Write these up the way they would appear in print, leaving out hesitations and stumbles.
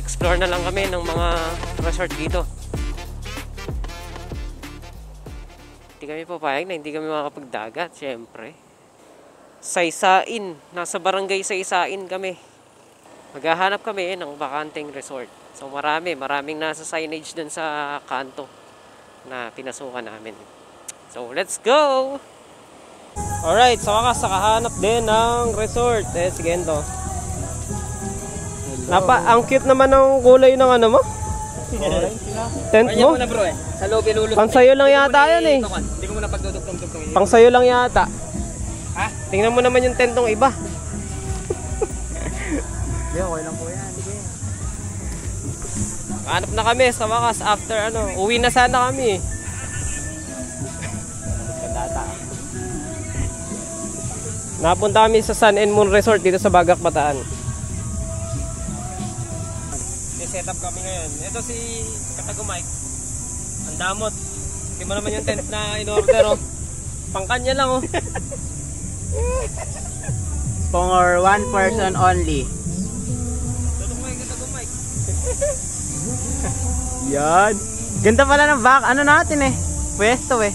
explore na lang kami ng mga resort dito. Hindi kami papayag na hindi kami makakapagdagat, syempre. Saysain, nasa barangay Saysain kami. Maghahanap kami ng bakanteng resort. So maraming nasa signage dun sa kanto na pinasukan namin. So let's go! Alright, sa wakas nakahanap din ng resort. Sige ito. Ang cute naman ng kulay ng ano mo? Tent mo? Sa loob ilulog. Pangsayo lang yata yan eh. Hindi ko muna pagdudugtong-dugtong. Pangsayo lang yata. Ha? Tingnan mo naman yung tentong iba. Hindi, okay lang po yan. Sige. Hanap na kami sa wakas after ano. Uwi na sana kami. Napunta kami sa Sun and Moon Resort dito sa Bagak, Bataan. Set up kami ngayon. Ito si Katago Mike. Ang damot. Hindi mo naman yung tent na in-order oh. Pangkanya lang oh. For one person only. Katago Mike. Yan. Ganda pala ng back. Ano natin eh. Pwesto eh.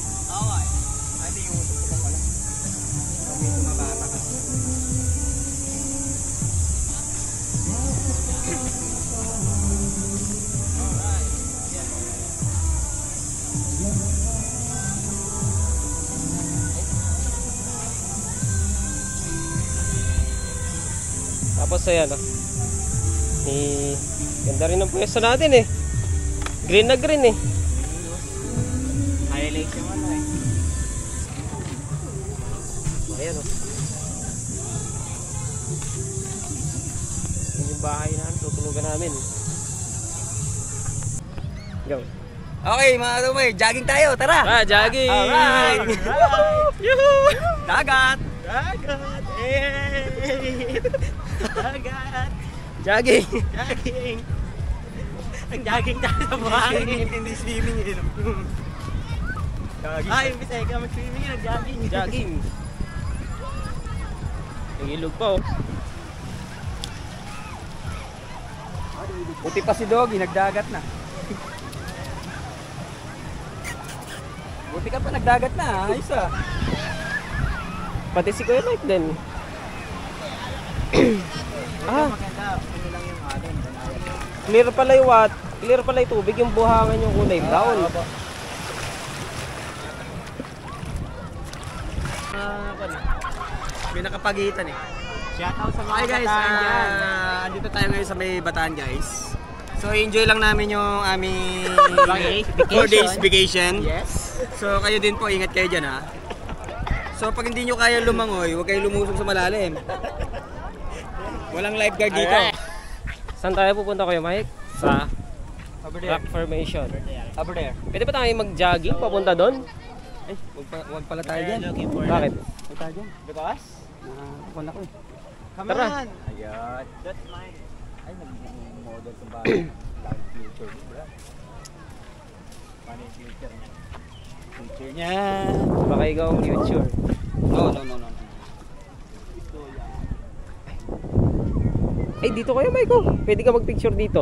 Tapos ayan oh. Ganda rin ang pwesto natin eh. Green na green eh. Highlight yung ano eh. Ayan oh. Yan yung bahay na tutulugan namin. Go. Okay mga tumay, jogging tayo, tara! Jogging! Alright! Yuhuu! Dagat! Dagat! Hey! Dagat! Jogging! Jogging! Nag-jogging tayo sa buhangin. Hindi swimming eh. Jogging. Imbis ay ka mag-swimming, nag-jogging. Jogging! Ang ilog pa oh. Buti pa si Doggy, nagdagat na. Buti ka pa nagdagat na, ayos ah. Pati si Kuya Mike din. Maganda, ano lang yung atin. Clear pala yung clear pala yung tubig, yung buhangan yung kulay brown. May nakapagitan eh. Shoutout sa mga Hi guys, andito tayo ngayon sa may Bataan guys. So enjoy lang namin yung aming 4 days vacation. Yes. So kayo din po, ingat kayo dyan ha. So pag hindi nyo kaya lumangoy, huwag kayo lumusong sa malalim. Walang lifeguard dito. Saan tayo pupunta Kuya Mike? Sa Over there. Rock Formation. Over there. Pwede ba tayo mag-jogging papunta doon? Ay, wag pala tayo dyan. Bakit? Huwag tayo dyan. Because? Nakakapon ako eh. Come Tara. on! Ayan. That's mine. Ay, nag-model kung ba live future bro. Paano yung future niya? Future niya. Baka ikaw ang future. No. Ay, dito Kuya Mike oh. Pwede ka mag-picture dito.